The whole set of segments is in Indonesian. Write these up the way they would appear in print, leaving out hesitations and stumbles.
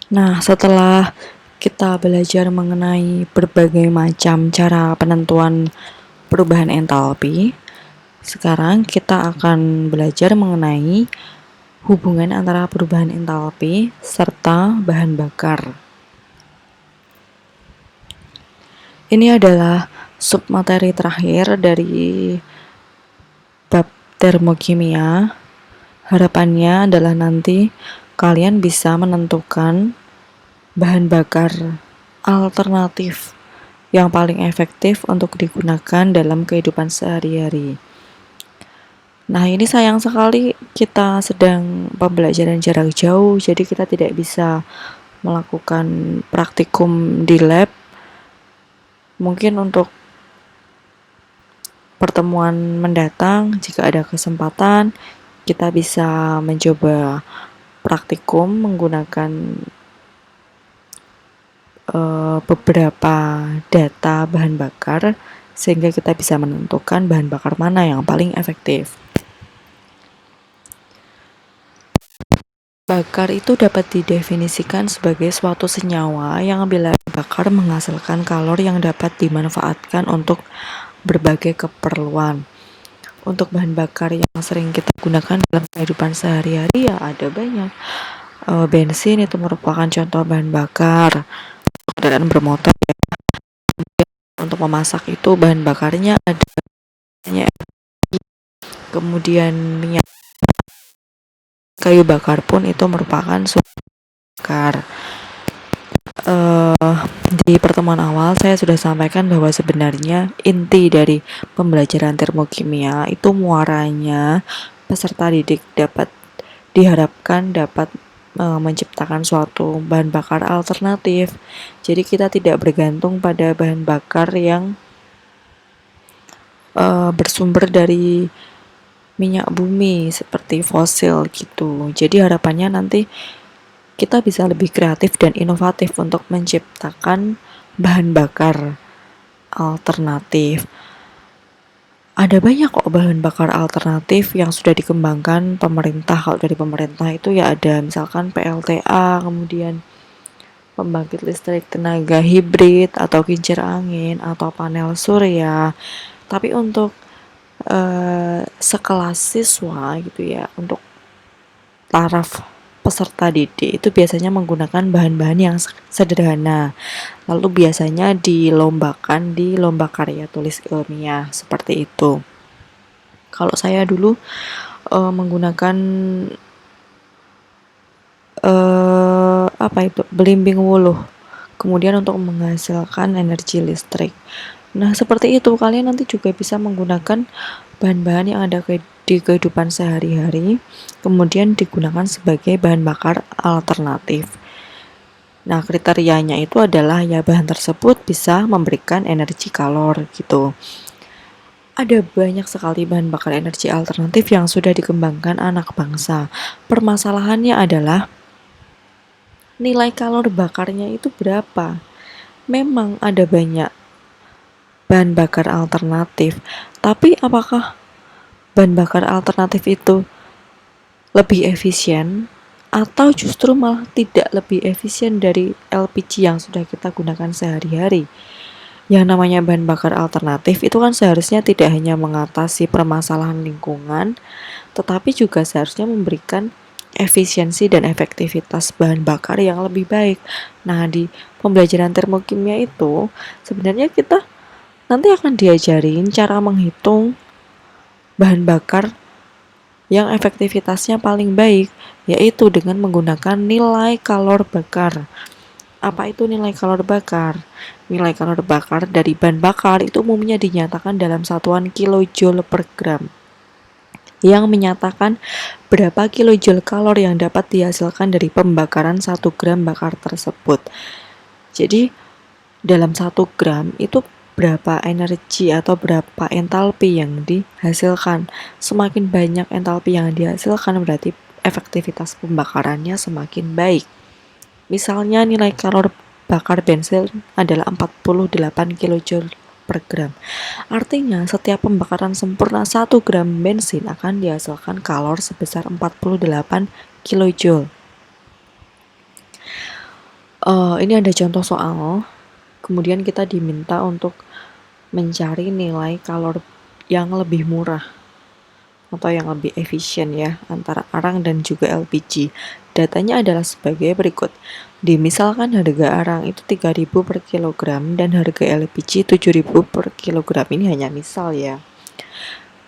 Nah, setelah kita belajar mengenai berbagai macam cara penentuan perubahan entalpi, sekarang kita akan belajar mengenai hubungan antara perubahan entalpi serta bahan bakar. Ini adalah submateri terakhir dari bab termokimia. Harapannya adalah nanti kalian bisa menentukan bahan bakar alternatif yang paling efektif untuk digunakan dalam kehidupan sehari-hari. Nah, ini sayang sekali kita sedang pembelajaran jarak jauh, jadi kita tidak bisa melakukan praktikum di lab. Mungkin untuk pertemuan mendatang, jika ada kesempatan, kita bisa mencoba praktikum menggunakan beberapa data bahan bakar sehingga kita bisa menentukan bahan bakar mana yang paling efektif. Bakar itu dapat didefinisikan sebagai suatu senyawa yang bila dibakar menghasilkan kalor yang dapat dimanfaatkan untuk berbagai keperluan. Untuk bahan bakar yang sering kita gunakan dalam kehidupan sehari-hari ya ada banyak. Bensin itu merupakan contoh bahan bakar. Kendaraan bermotor ya. Untuk memasak itu bahan bakarnya ada banyak. Kemudian minyak kayu bakar pun itu merupakan sumber bakar. Di pertemuan awal saya sudah sampaikan bahwa sebenarnya inti dari pembelajaran termokimia itu muaranya peserta didik diharapkan dapat menciptakan suatu bahan bakar alternatif. Jadi kita tidak bergantung pada bahan bakar yang bersumber dari minyak bumi seperti fosil gitu. Jadi harapannya nanti kita bisa lebih kreatif dan inovatif untuk menciptakan bahan bakar alternatif. Ada banyak kok bahan bakar alternatif yang sudah dikembangkan pemerintah. Kalau dari pemerintah itu ya ada misalkan PLTA, kemudian pembangkit listrik tenaga hibrid atau kincir angin atau panel surya. Tapi untuk sekelas siswa gitu ya, untuk taraf peserta didik itu biasanya menggunakan bahan-bahan yang sederhana. Lalu biasanya dilombakan di lomba karya tulis ilmiah seperti itu. Kalau saya dulu menggunakan belimbing wuluh, kemudian untuk menghasilkan energi listrik. Nah, seperti itu kalian nanti juga bisa menggunakan bahan-bahan yang ada di kehidupan sehari-hari, kemudian digunakan sebagai bahan bakar alternatif. Nah, kriterianya itu adalah ya bahan tersebut bisa memberikan energi kalor gitu. Ada banyak sekali bahan bakar energi alternatif yang sudah dikembangkan anak bangsa. Permasalahannya adalah nilai kalor bakarnya itu berapa. Memang ada banyak bahan bakar alternatif, tapi apakah bahan bakar alternatif itu lebih efisien atau justru malah tidak lebih efisien dari LPG yang sudah kita gunakan sehari-hari? Yang namanya bahan bakar alternatif itu kan seharusnya tidak hanya mengatasi permasalahan lingkungan, tetapi juga seharusnya memberikan efisiensi dan efektivitas bahan bakar yang lebih baik. Nah, di pembelajaran termokimia itu sebenarnya kita nanti akan diajarin cara menghitung bahan bakar yang efektivitasnya paling baik, yaitu dengan menggunakan nilai kalor bakar. Apa itu nilai kalor bakar? Nilai kalor bakar dari bahan bakar itu umumnya dinyatakan dalam satuan kilojoule per gram, yang menyatakan berapa kilojoule kalor yang dapat dihasilkan dari pembakaran 1 gram bakar tersebut. Jadi dalam 1 gram itu berapa energi atau berapa entalpi yang dihasilkan. Semakin banyak entalpi yang dihasilkan berarti efektivitas pembakarannya semakin baik. Misalnya nilai kalor bakar bensin adalah 48 kJ per gram. Artinya setiap pembakaran sempurna 1 gram bensin akan dihasilkan kalor sebesar 48 kJ. Ini ada contoh soal, kemudian kita diminta untuk mencari nilai kalor yang lebih murah atau yang lebih efisien ya antara arang dan juga LPG. Datanya adalah sebagai berikut. Dimisalkan harga arang itu 3.000 per kilogram dan harga LPG 7.000 per kilogram. Ini hanya misal ya.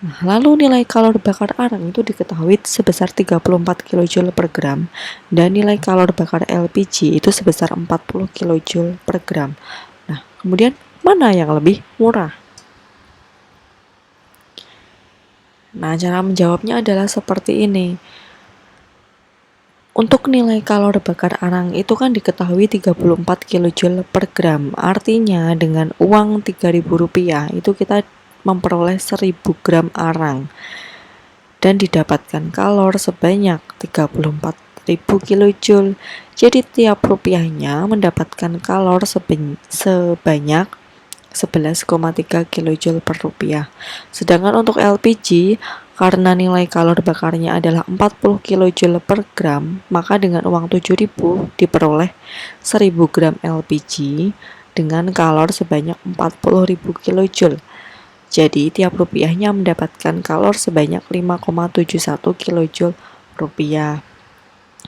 Nah, lalu nilai kalor bakar arang itu diketahui sebesar 34 kJ per gram dan nilai kalor bakar LPG itu sebesar 40 kJ per gram. Nah, kemudian mana yang lebih murah? Nah, cara menjawabnya adalah seperti ini. Untuk nilai kalor bakar arang itu kan diketahui 34 kJ per gram. Artinya dengan uang Rp3.000 itu kita memperoleh 1000 gram arang dan didapatkan kalor sebanyak 34.000 kJ. Jadi tiap rupiahnya mendapatkan kalor sebanyak 11,3 kJ per rupiah. Sedangkan untuk LPG, karena nilai kalor bakarnya adalah 40 kJ per gram, maka dengan uang 7.000 diperoleh 1000 gram LPG dengan kalor sebanyak 40.000 kJ. Jadi tiap rupiahnya mendapatkan kalor sebanyak 5,71 kJ rupiah.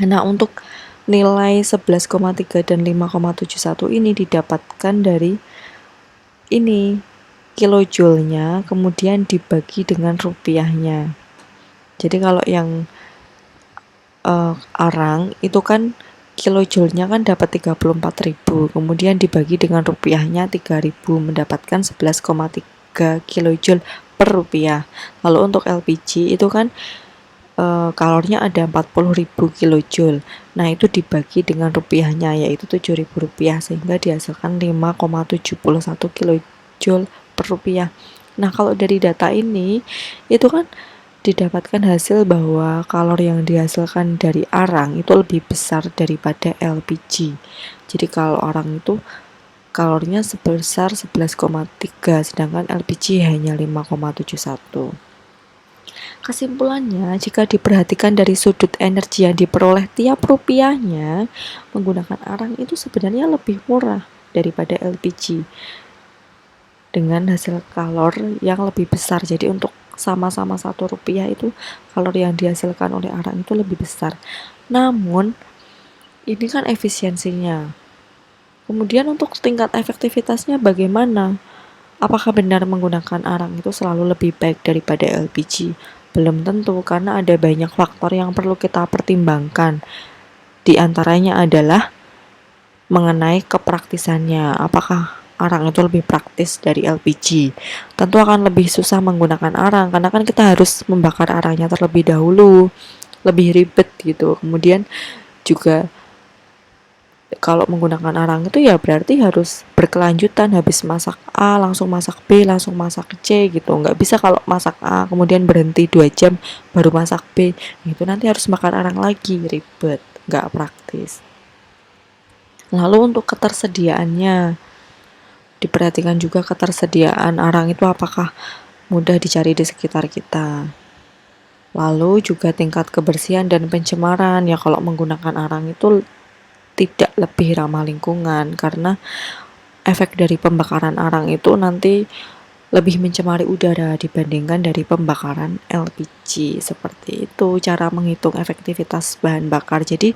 Nah, untuk nilai 11,3 dan 5,71 ini didapatkan dari ini kilojoule-nya kemudian dibagi dengan rupiahnya. Jadi kalau yang arang itu kan kilojoule-nya kan dapat 34.000, kemudian dibagi dengan rupiahnya 3.000 mendapatkan 11,3 kilojoule per rupiah. Lalu untuk LPG itu kan kalornya ada 40.000 kilojoule. Nah, itu dibagi dengan rupiahnya yaitu Rp7.000 sehingga dihasilkan 5,71 kilojoule per rupiah. Nah, kalau dari data ini itu kan didapatkan hasil bahwa kalor yang dihasilkan dari arang itu lebih besar daripada LPG. Jadi kalau arang itu kalornya sebesar 11,3 sedangkan LPG hanya 5,71. Kesimpulannya, jika diperhatikan dari sudut energi yang diperoleh tiap rupiahnya, menggunakan arang itu sebenarnya lebih murah daripada LPG dengan hasil kalor yang lebih besar. Jadi untuk sama-sama Rp1 itu kalor yang dihasilkan oleh arang itu lebih besar. Namun, ini kan efisiensinya. Kemudian untuk tingkat efektivitasnya bagaimana? Apakah benar menggunakan arang itu selalu lebih baik daripada LPG? Belum tentu, karena ada banyak faktor yang perlu kita pertimbangkan. Di antaranya adalah mengenai kepraktisannya. Apakah arang itu lebih praktis dari LPG? Tentu akan lebih susah menggunakan arang, karena kan kita harus membakar arangnya terlebih dahulu. Lebih ribet gitu. Kemudian juga kalau menggunakan arang itu ya berarti harus berkelanjutan, habis masak A langsung masak B langsung masak C gitu. Nggak bisa kalau masak A kemudian berhenti 2 jam baru masak B, itu nanti harus makan arang lagi, ribet, nggak praktis. Lalu untuk ketersediaannya diperhatikan juga, ketersediaan arang itu apakah mudah dicari di sekitar kita. Lalu juga tingkat kebersihan dan pencemaran, ya kalau menggunakan arang itu tidak lebih ramah lingkungan karena efek dari pembakaran arang itu nanti lebih mencemari udara dibandingkan dari pembakaran LPG. Seperti itu cara menghitung efektivitas bahan bakar. Jadi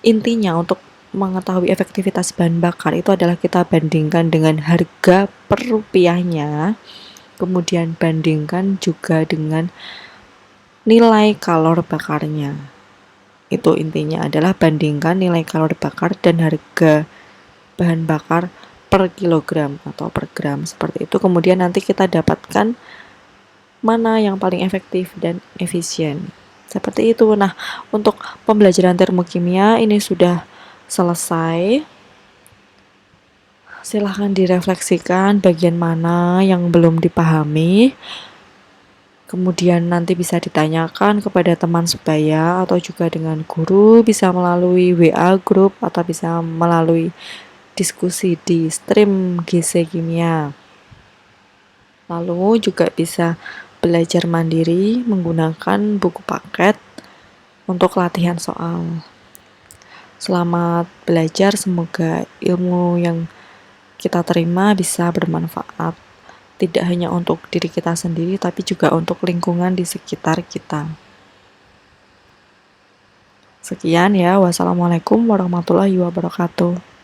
intinya untuk mengetahui efektivitas bahan bakar itu adalah kita bandingkan dengan harga per rupiahnya, kemudian bandingkan juga dengan nilai kalor bakarnya. Itu intinya adalah bandingkan nilai kalori bakar dan harga bahan bakar per kilogram atau per gram, seperti itu. Kemudian nanti kita dapatkan mana yang paling efektif dan efisien, seperti itu. Nah, untuk pembelajaran termokimia ini sudah selesai. Silahkan direfleksikan bagian mana yang belum dipahami. Kemudian nanti bisa ditanyakan kepada teman sebaya atau juga dengan guru, bisa melalui WA group atau bisa melalui diskusi di stream GC Kimia. Lalu juga bisa belajar mandiri menggunakan buku paket untuk latihan soal. Selamat belajar, semoga ilmu yang kita terima bisa bermanfaat, tidak hanya untuk diri kita sendiri, tapi juga untuk lingkungan di sekitar kita. Sekian ya, wassalamualaikum warahmatullahi wabarakatuh.